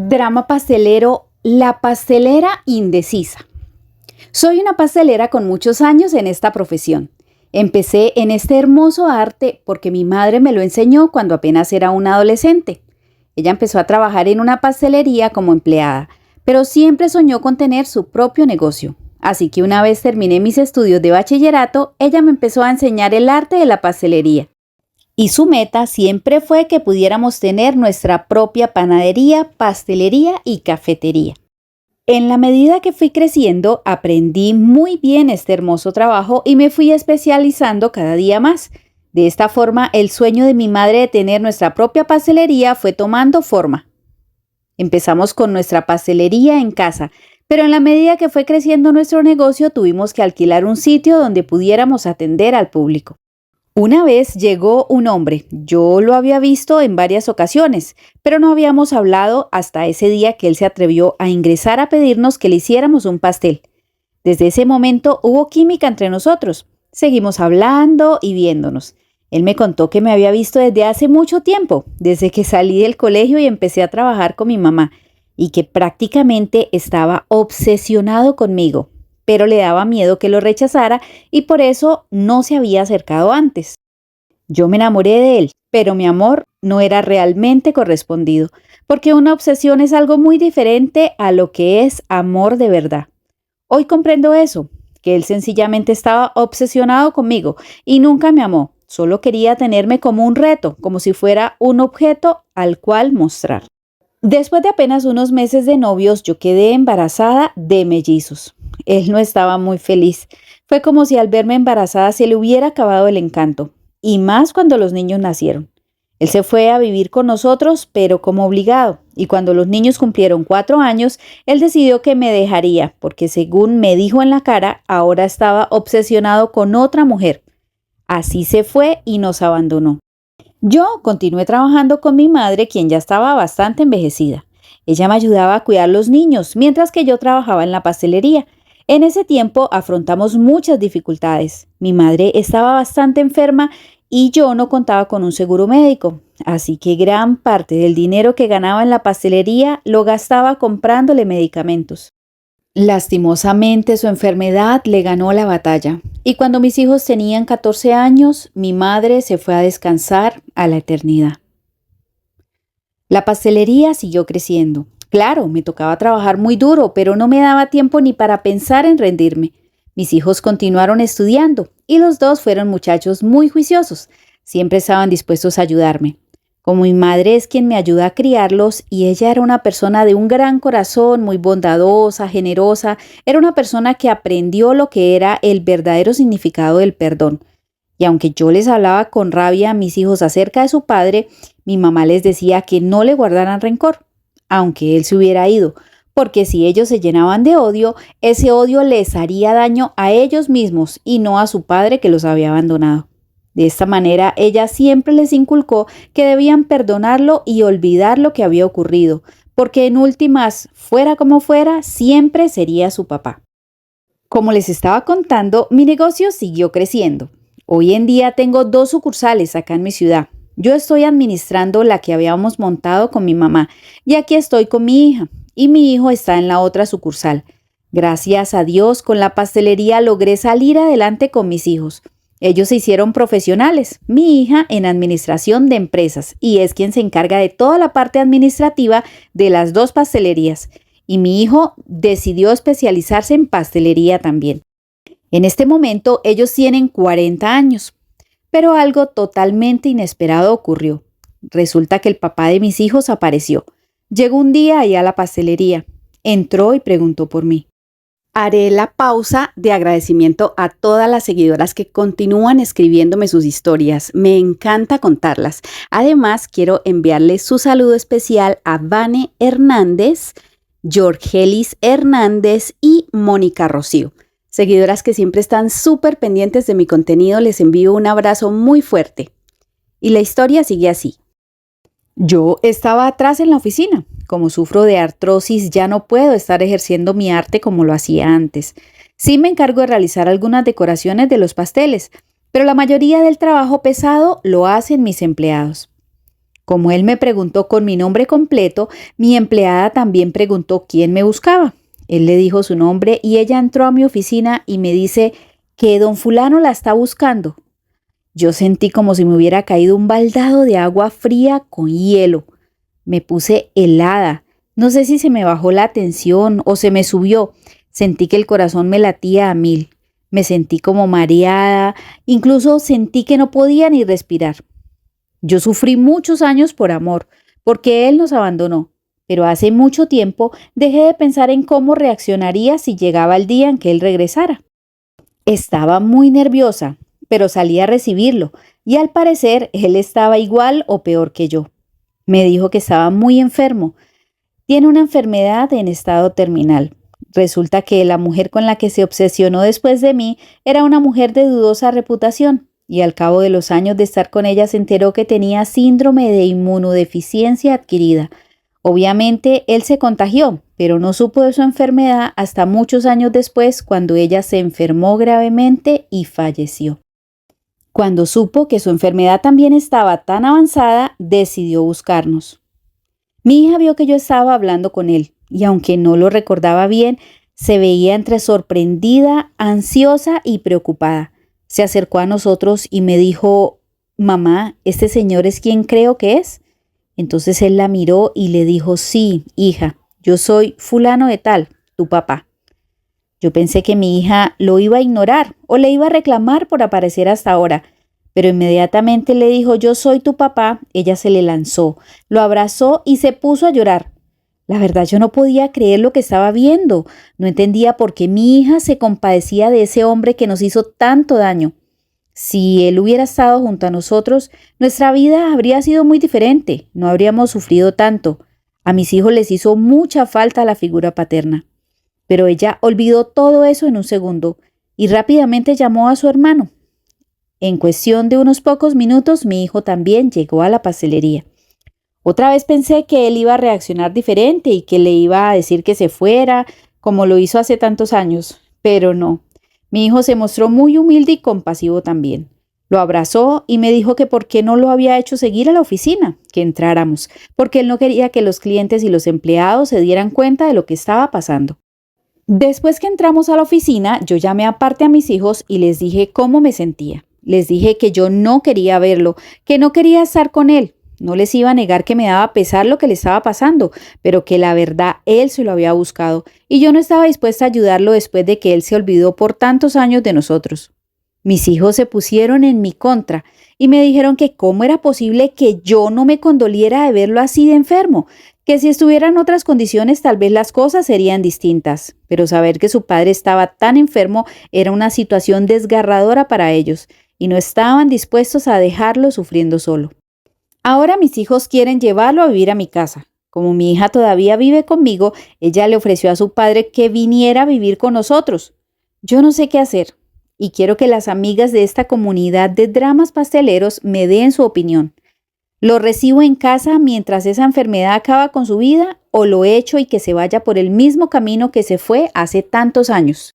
Drama pastelero, la pastelera indecisa. Soy una pastelera con muchos años en esta profesión. Empecé en este hermoso arte porque mi madre me lo enseñó cuando apenas era una adolescente. Ella empezó a trabajar en una pastelería como empleada, pero siempre soñó con tener su propio negocio. Así que una vez terminé mis estudios de bachillerato, ella me empezó a enseñar el arte de la pastelería. Y su meta siempre fue que pudiéramos tener nuestra propia panadería, pastelería y cafetería. En la medida que fui creciendo, aprendí muy bien este hermoso trabajo y me fui especializando cada día más. De esta forma, el sueño de mi madre de tener nuestra propia pastelería fue tomando forma. Empezamos con nuestra pastelería en casa, pero en la medida que fue creciendo nuestro negocio, tuvimos que alquilar un sitio donde pudiéramos atender al público. Una vez llegó un hombre, yo lo había visto en varias ocasiones, pero no habíamos hablado hasta ese día que él se atrevió a ingresar a pedirnos que le hiciéramos un pastel. Desde ese momento hubo química entre nosotros. Seguimos hablando y viéndonos. Él me contó que me había visto desde hace mucho tiempo, desde que salí del colegio y empecé a trabajar con mi mamá, y que prácticamente estaba obsesionado conmigo, pero le daba miedo que lo rechazara y por eso no se había acercado antes. Yo me enamoré de él, pero mi amor no era realmente correspondido, porque una obsesión es algo muy diferente a lo que es amor de verdad. Hoy comprendo eso, que él sencillamente estaba obsesionado conmigo y nunca me amó, solo quería tenerme como un reto, como si fuera un objeto al cual mostrar. Después de apenas unos meses de novios, yo quedé embarazada de mellizos. Él no estaba muy feliz. Fue como si al verme embarazada se le hubiera acabado el encanto, y más cuando los niños nacieron. Él se fue a vivir con nosotros, pero como obligado, y cuando los niños cumplieron 4 años, él decidió que me dejaría, porque según me dijo en la cara, ahora estaba obsesionado con otra mujer. Así se fue y nos abandonó. Yo continué trabajando con mi madre, quien ya estaba bastante envejecida. Ella me ayudaba a cuidar los niños, mientras que yo trabajaba en la pastelería. En ese tiempo afrontamos muchas dificultades. Mi madre estaba bastante enferma y yo no contaba con un seguro médico, así que gran parte del dinero que ganaba en la pastelería lo gastaba comprándole medicamentos. Lastimosamente, su enfermedad le ganó la batalla, y cuando mis hijos tenían 14 años, mi madre se fue a descansar a la eternidad. La pastelería siguió creciendo. Claro, me tocaba trabajar muy duro, pero no me daba tiempo ni para pensar en rendirme. Mis hijos continuaron estudiando, y los dos fueron muchachos muy juiciosos. Siempre estaban dispuestos a ayudarme. Como mi madre es quien me ayuda a criarlos y ella era una persona de un gran corazón, muy bondadosa, generosa, era una persona que aprendió lo que era el verdadero significado del perdón. Y aunque yo les hablaba con rabia a mis hijos acerca de su padre, mi mamá les decía que no le guardaran rencor, aunque él se hubiera ido, porque si ellos se llenaban de odio, ese odio les haría daño a ellos mismos y no a su padre que los había abandonado. De esta manera, ella siempre les inculcó que debían perdonarlo y olvidar lo que había ocurrido, porque en últimas, fuera como fuera, siempre sería su papá. Como les estaba contando, mi negocio siguió creciendo. Hoy en día tengo 2 sucursales acá en mi ciudad. Yo estoy administrando la que habíamos montado con mi mamá y aquí estoy con mi hija y mi hijo está en la otra sucursal. Gracias a Dios, con la pastelería logré salir adelante con mis hijos. Ellos se hicieron profesionales, mi hija en administración de empresas y es quien se encarga de toda la parte administrativa de las 2 pastelerías. Y mi hijo decidió especializarse en pastelería también. En este momento ellos tienen 40 años, pero algo totalmente inesperado ocurrió. Resulta que el papá de mis hijos apareció. Llegó un día ahí a la pastelería, entró y preguntó por mí. Haré la pausa de agradecimiento a todas las seguidoras que continúan escribiéndome sus historias. Me encanta contarlas. Además, quiero enviarles su saludo especial a Vane Hernández, Jorgelis Hernández y Mónica Rocío. Seguidoras que siempre están súper pendientes de mi contenido, les envío un abrazo muy fuerte. Y la historia sigue así. Yo estaba atrás en la oficina. Como sufro de artrosis, ya no puedo estar ejerciendo mi arte como lo hacía antes. Sí me encargo de realizar algunas decoraciones de los pasteles, pero la mayoría del trabajo pesado lo hacen mis empleados. Como él me preguntó con mi nombre completo, mi empleada también preguntó quién me buscaba. Él le dijo su nombre y ella entró a mi oficina y me dice que don fulano la está buscando. Yo sentí como si me hubiera caído un baldado de agua fría con hielo. Me puse helada. No sé si se me bajó la tensión o se me subió. Sentí que el corazón me latía a mil. Me sentí como mareada. Incluso sentí que no podía ni respirar. Yo sufrí muchos años por amor, porque él nos abandonó. Pero hace mucho tiempo dejé de pensar en cómo reaccionaría si llegaba el día en que él regresara. Estaba muy nerviosa, pero salí a recibirlo y al parecer él estaba igual o peor que yo. Me dijo que estaba muy enfermo. Tiene una enfermedad en estado terminal. Resulta que la mujer con la que se obsesionó después de mí era una mujer de dudosa reputación y al cabo de los años de estar con ella se enteró que tenía síndrome de inmunodeficiencia adquirida. Obviamente él se contagió, pero no supo de su enfermedad hasta muchos años después, cuando ella se enfermó gravemente y falleció. Cuando supo que su enfermedad también estaba tan avanzada, decidió buscarnos. Mi hija vio que yo estaba hablando con él, y aunque no lo recordaba bien, se veía entre sorprendida, ansiosa y preocupada. Se acercó a nosotros y me dijo: «Mamá, ¿este señor es quien creo que es?». Entonces él la miró y le dijo: «Sí, hija, yo soy fulano de tal, tu papá». Yo pensé que mi hija lo iba a ignorar o le iba a reclamar por aparecer hasta ahora, pero inmediatamente le dijo: «Yo soy tu papá». Ella se le lanzó, lo abrazó y se puso a llorar. La verdad, yo no podía creer lo que estaba viendo. No entendía por qué mi hija se compadecía de ese hombre que nos hizo tanto daño. Si él hubiera estado junto a nosotros, nuestra vida habría sido muy diferente, no habríamos sufrido tanto. A mis hijos les hizo mucha falta la figura paterna. Pero ella olvidó todo eso en un segundo y rápidamente llamó a su hermano. En cuestión de unos pocos minutos, mi hijo también llegó a la pastelería. Otra vez pensé que él iba a reaccionar diferente y que le iba a decir que se fuera, como lo hizo hace tantos años, pero no. Mi hijo se mostró muy humilde y compasivo también. Lo abrazó y me dijo que por qué no lo había hecho seguir a la oficina, que entráramos, porque él no quería que los clientes y los empleados se dieran cuenta de lo que estaba pasando. Después que entramos a la oficina, yo llamé aparte a mis hijos y les dije cómo me sentía. Les dije que yo no quería verlo, que no quería estar con él. No les iba a negar que me daba pesar lo que le estaba pasando, pero que la verdad él se lo había buscado y yo no estaba dispuesta a ayudarlo después de que él se olvidó por tantos años de nosotros. Mis hijos se pusieron en mi contra y me dijeron que cómo era posible que yo no me condoliera de verlo así de enfermo, que si estuviera en otras condiciones tal vez las cosas serían distintas, pero saber que su padre estaba tan enfermo era una situación desgarradora para ellos y no estaban dispuestos a dejarlo sufriendo solo. Ahora mis hijos quieren llevarlo a vivir a mi casa. Como mi hija todavía vive conmigo, ella le ofreció a su padre que viniera a vivir con nosotros. Yo no sé qué hacer y quiero que las amigas de esta comunidad de dramas pasteleros me den su opinión. ¿Lo recibo en casa mientras esa enfermedad acaba con su vida o lo echo y que se vaya por el mismo camino que se fue hace tantos años?